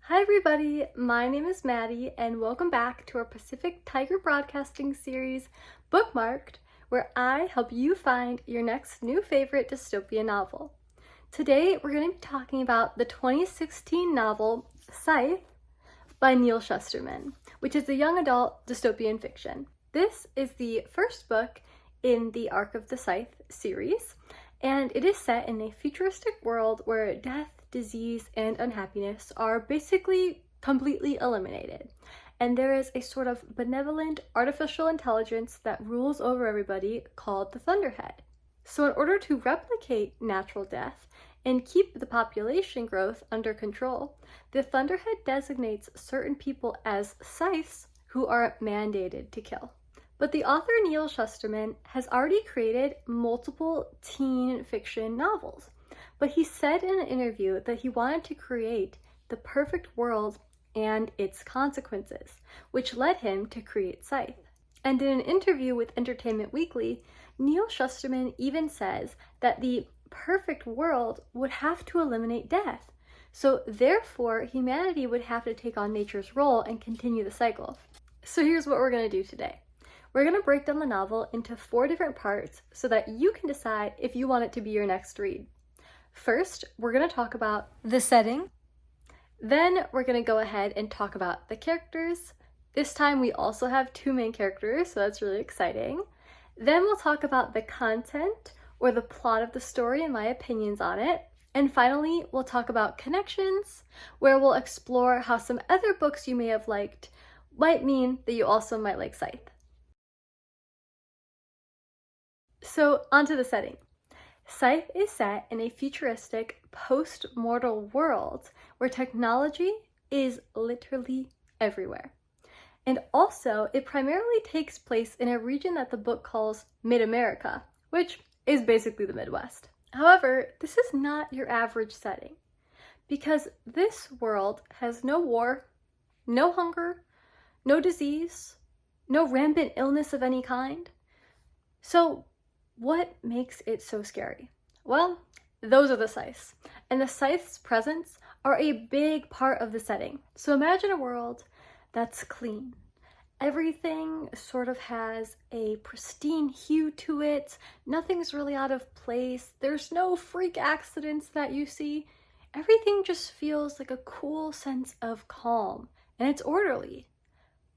Hi everybody, my name is Madie and welcome back to our Pacific Tiger Broadcasting series, Bookmarked, where I help you find your next new favorite dystopian novel. Today we're going to be talking about the 2016 novel Scythe by Neal Shusterman, which is a young adult dystopian fiction. This is the first book in the Arc of the Scythe series, and it is set in a futuristic world where death, disease, and unhappiness are basically completely eliminated. And there is a sort of benevolent artificial intelligence that rules over everybody called the Thunderhead. So in order to replicate natural death and keep the population growth under control, the Thunderhead designates certain people as Scythes who are mandated to kill. But the author Neal Shusterman has already created multiple teen fiction novels. But he said in an interview that he wanted to create the perfect world and its consequences, which led him to create Scythe. And in an interview with Entertainment Weekly, Neal Shusterman even says that the perfect world would have to eliminate death. So therefore, humanity would have to take on nature's role and continue the cycle. So here's what we're going to do today. We're going to break down the novel into 4 different parts so that you can decide if you want it to be your next read. First, we're going to talk about the setting. Then we're going to go ahead and talk about the characters. This time we also have 2 main characters, so that's really exciting. Then we'll talk about the content or the plot of the story and my opinions on it. And finally, we'll talk about connections, where we'll explore how some other books you may have liked might mean that you also might like Scythe. So, onto the setting. Scythe is set in a futuristic, post-mortal world where technology is literally everywhere. And also, it primarily takes place in a region that the book calls Mid-America, which is basically the Midwest. However, this is not your average setting, because this world has no war, no hunger, no disease, no rampant illness of any kind. So, what makes it so scary? Well, those are the Scythes, and the Scythes' presence are a big part of the setting. So imagine a world that's clean. Everything sort of has a pristine hue to it. Nothing's really out of place. There's no freak accidents that you see. Everything just feels like a cool sense of calm, and it's orderly.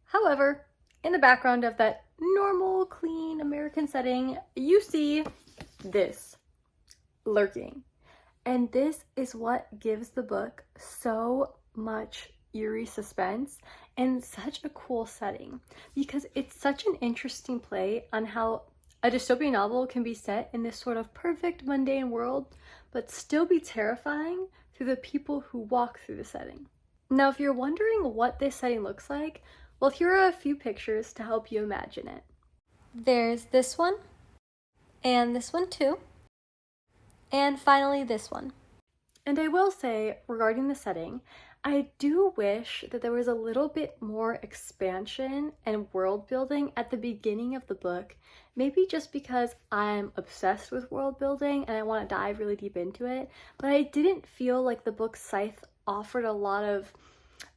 However, in the background of that normal, clean American setting, you see this lurking. And this is what gives the book so much eerie suspense and such a cool setting, because it's such an interesting play on how a dystopian novel can be set in this sort of perfect mundane world, but still be terrifying through the people who walk through the setting. Now, if you're wondering what this setting looks like, well, here are a few pictures to help you imagine it. There's this one, and this one too, and finally this one. And I will say, regarding the setting, I do wish that there was a little bit more expansion and world building at the beginning of the book, maybe just because I'm obsessed with world building and I want to dive really deep into it, but I didn't feel like the book Scythe offered a lot of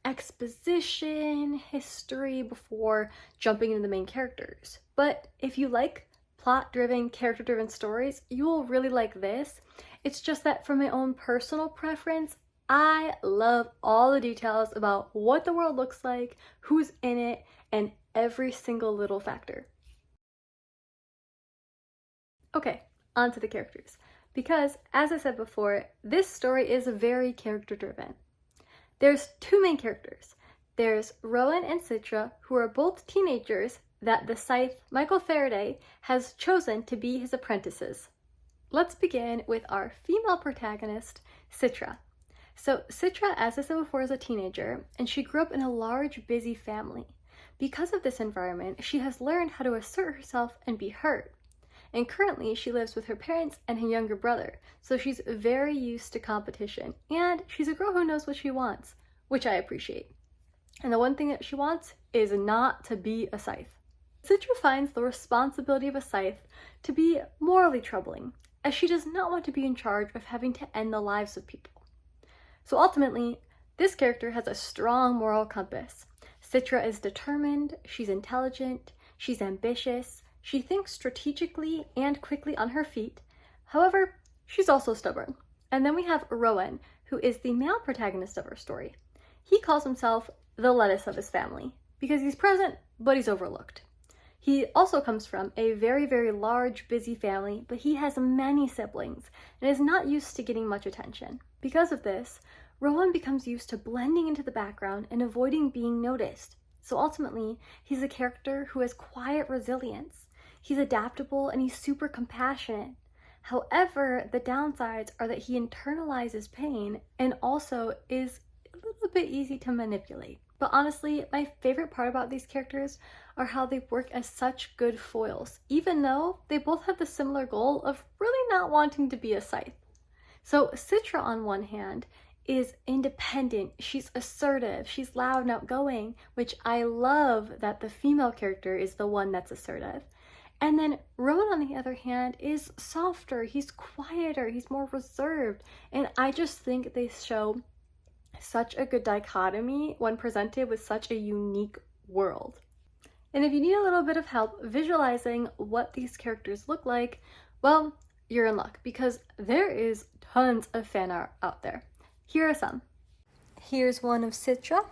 exposition, history before jumping into the main characters. But if you like plot-driven, character-driven stories, you will really like this. It's just that from my own personal preference, I love all the details about what the world looks like, who's in it, and every single little factor. Okay, on to the characters. Because, as I said before, this story is very character-driven. There's 2 main characters. There's Rowan and Citra, who are both teenagers that the Scythe, Michael Faraday, has chosen to be his apprentices. Let's begin with our female protagonist, Citra. So Citra, as I said before, is a teenager, and she grew up in a large, busy family. Because of this environment, she has learned how to assert herself and be heard. And currently, she lives with her parents and her younger brother, so she's very used to competition, and she's a girl who knows what she wants, which I appreciate. And the one thing that she wants is not to be a Scythe. Citra finds the responsibility of a Scythe to be morally troubling, as she does not want to be in charge of having to end the lives of people. So ultimately, This character has a strong moral compass. Citra is determined, she's intelligent, she's ambitious, she thinks strategically and quickly on her feet. However, she's also stubborn. And then we have Rowan, who is the male protagonist of our story. He calls himself the lettuce of his family because he's present, but he's overlooked. He also comes from a very, very large, busy family, but he has many siblings and is not used to getting much attention. Because of this, Rowan becomes used to blending into the background and avoiding being noticed. So ultimately, he's a character who has quiet resilience. He's adaptable and he's super compassionate. However, the downsides are that he internalizes pain and also is a little bit easy to manipulate. But honestly, my favorite part about these characters are how they work as such good foils, even though they both have the similar goal of really not wanting to be a Scythe. So Citra, on one hand, is independent, she's assertive, she's loud and outgoing, which I love that the female character is the one that's assertive. And then Rowan, on the other hand, is softer, he's quieter, he's more reserved, and I just think they show such a good dichotomy when presented with such a unique world. And if you need a little bit of help visualizing what these characters look like, well, you're in luck because there is tons of fan art out there. Here are some. Here's one of Citra,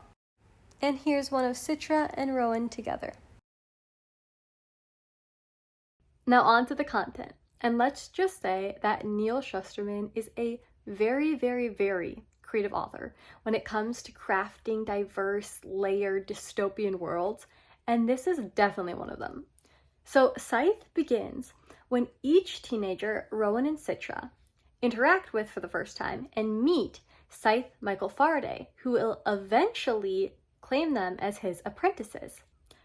and here's one of Citra and Rowan together. Now on to the content, and let's just say that Neal Shusterman is a very, very, very creative author when it comes to crafting diverse, layered, dystopian worlds, and this is definitely one of them. So Scythe begins when each teenager, Rowan and Citra, interact with for the first time and meet Scythe Michael Faraday, who will eventually claim them as his apprentices.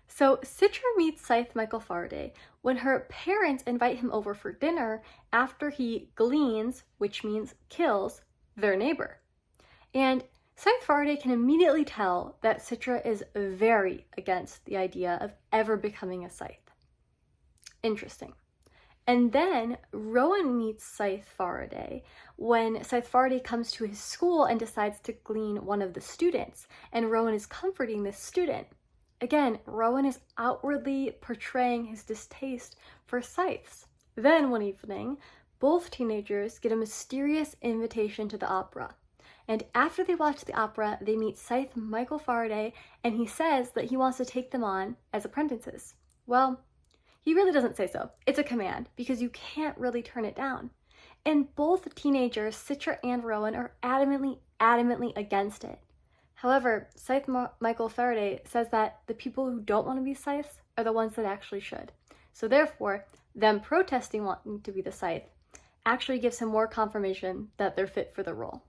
So Citra meets Scythe Michael Faraday when her parents invite him over for dinner after he gleans, which means kills, their neighbor. And Scythe Faraday can immediately tell that Citra is very against the idea of ever becoming a Scythe. Interesting. And then Rowan meets Scythe Faraday when Scythe Faraday comes to his school and decides to glean one of the students, and Rowan is comforting this student. Again, Rowan is outwardly portraying his distaste for Scythes. Then one evening, both teenagers get a mysterious invitation to the opera. And after they watch the opera, they meet Scythe Michael Faraday, and he says that he wants to take them on as apprentices. Well, he really doesn't say so. It's a command, because you can't really turn it down. And both teenagers, Citra and Rowan, are adamantly against it. However, Scythe Michael Faraday says that the people who don't want to be Scythes are the ones that actually should. So therefore, them protesting wanting to be the Scythe actually gives him more confirmation that they're fit for the role.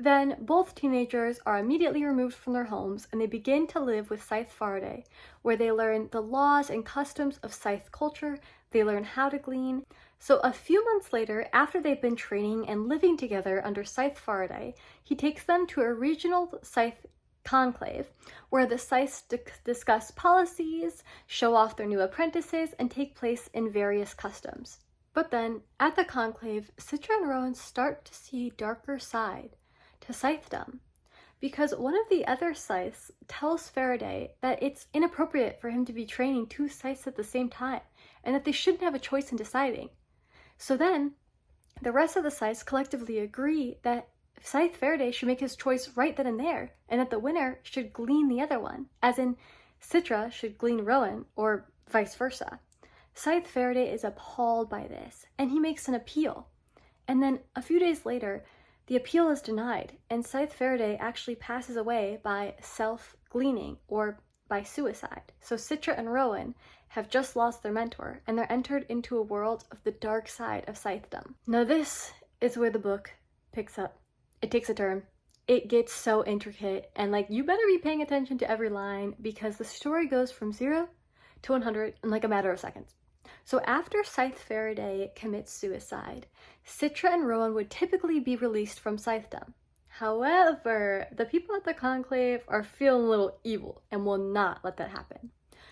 Then both teenagers are immediately removed from their homes and they begin to live with Scythe Faraday, where they learn the laws and customs of Scythe culture, they learn how to glean. So a few months later, after they've been training and living together under Scythe Faraday, he takes them to a regional Scythe conclave, where the Scythes discuss policies, show off their new apprentices, and take place in various customs. But then, at the conclave, Citra and Rowan start to see a darker side to Scythedom, because one of the other Scythes tells Faraday that it's inappropriate for him to be training two Scythes at the same time, and that they shouldn't have a choice in deciding. So then, the rest of the Scythes collectively agree that Scythe Faraday should make his choice right then and there, and that the winner should glean the other one, as in Citra should glean Rowan, or vice versa. Scythe Faraday is appalled by this, and he makes an appeal. And then, a few days later, the appeal is denied, and Scythe Faraday actually passes away by self-gleaning, or by suicide. So Citra and Rowan have just lost their mentor, and they're entered into a world of the dark side of Scythedom. Now this is where the book picks up. It takes a turn. It gets so intricate, and you better be paying attention to every line, because the story goes from 0 to 100 in a matter of seconds. So after Scythe Faraday commits suicide, Citra and Rowan would typically be released from Scythedom. However, the people at the conclave are feeling a little evil and will not let that happen.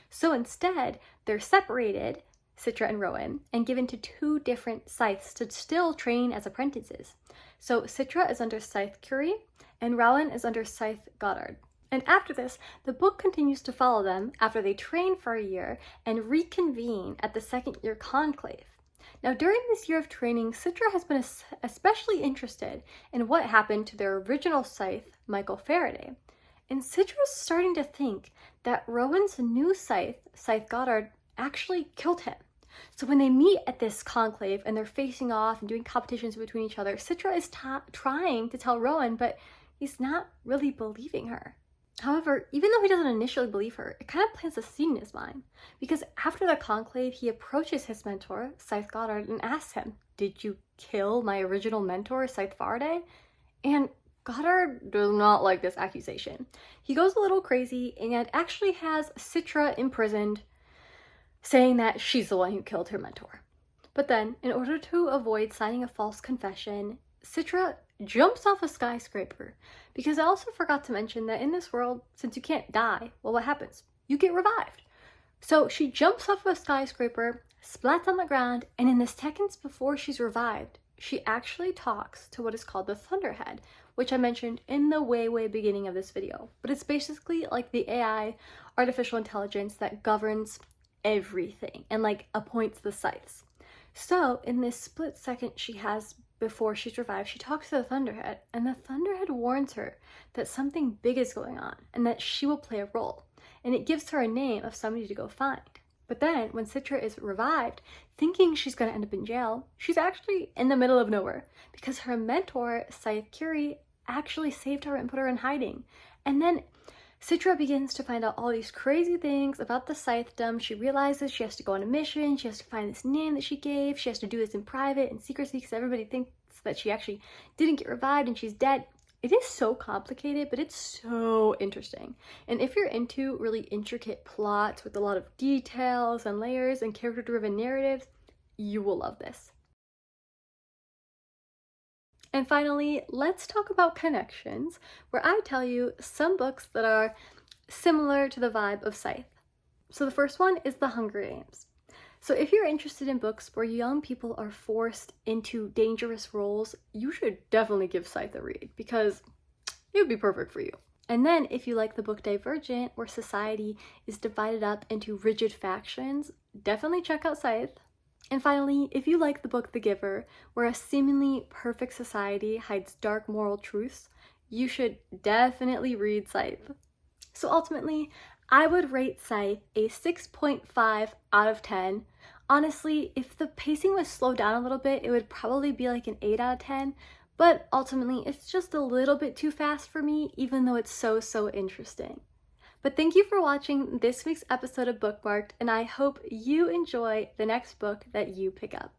So instead, they're separated, Citra and Rowan, and given to two different Scythes to still train as apprentices. So Citra is under Scythe Curie, and Rowan is under Scythe Goddard. And after this, the book continues to follow them after they train for a year and reconvene at the second year conclave. Now, during this year of training, Citra has been especially interested in what happened to their original Scythe, Michael Faraday. And Citra's starting to think that Rowan's new Scythe, Scythe Goddard, actually killed him. So when they meet at this conclave and they're facing off and doing competitions between each other, Citra is trying to tell Rowan, but he's not really believing her. However, even though he doesn't initially believe her, it kind of plants a seed in his mind, because after the conclave, he approaches his mentor, Scythe Goddard, and asks him, "Did you kill my original mentor, Scythe Faraday?" And Goddard does not like this accusation. He goes a little crazy and actually has Citra imprisoned, saying that she's the one who killed her mentor. But then, in order to avoid signing a false confession, Citra jumps off a skyscraper, because I also forgot to mention that in this world, since you can't die, well, what happens? You get revived. So she jumps off a skyscraper, splats on the ground, and in the seconds before she's revived, she actually talks to what is called the Thunderhead, which I mentioned in the way beginning of this video. But it's basically like the AI, artificial intelligence, that governs everything and like appoints the scythes. So in this split second she has before she's revived, she talks to the Thunderhead, and the Thunderhead warns her that something big is going on and that she will play a role, and it gives her a name of somebody to go find. But then when Citra is revived, thinking she's going to end up in jail, she's actually in the middle of nowhere, because her mentor, Scythe Curie, actually saved her and put her in hiding. And then Citra begins to find out all these crazy things about the Scythedom. She realizes she has to go on a mission, she has to find this name that she gave, she has to do this in private and secrecy because everybody thinks that she actually didn't get revived and she's dead. It is so complicated, but it's so interesting. And if you're into really intricate plots with a lot of details and layers and character-driven narratives, you will love this. And finally, let's talk about connections, where I tell you some books that are similar to the vibe of Scythe. So the first one is The Hunger Games. So if you're interested in books where young people are forced into dangerous roles, you should definitely give Scythe a read, because it would be perfect for you. And then if you like the book Divergent, where society is divided up into rigid factions, definitely check out Scythe. And finally, if you like the book The Giver, where a seemingly perfect society hides dark moral truths, you should definitely read Scythe. So ultimately, I would rate Scythe a 6.5 out of 10. Honestly, if the pacing was slowed down a little bit, it would probably be like an 8 out of 10, but ultimately it's just a little bit too fast for me, even though it's so interesting. But thank you for watching this week's episode of Bookmarked, and I hope you enjoy the next book that you pick up.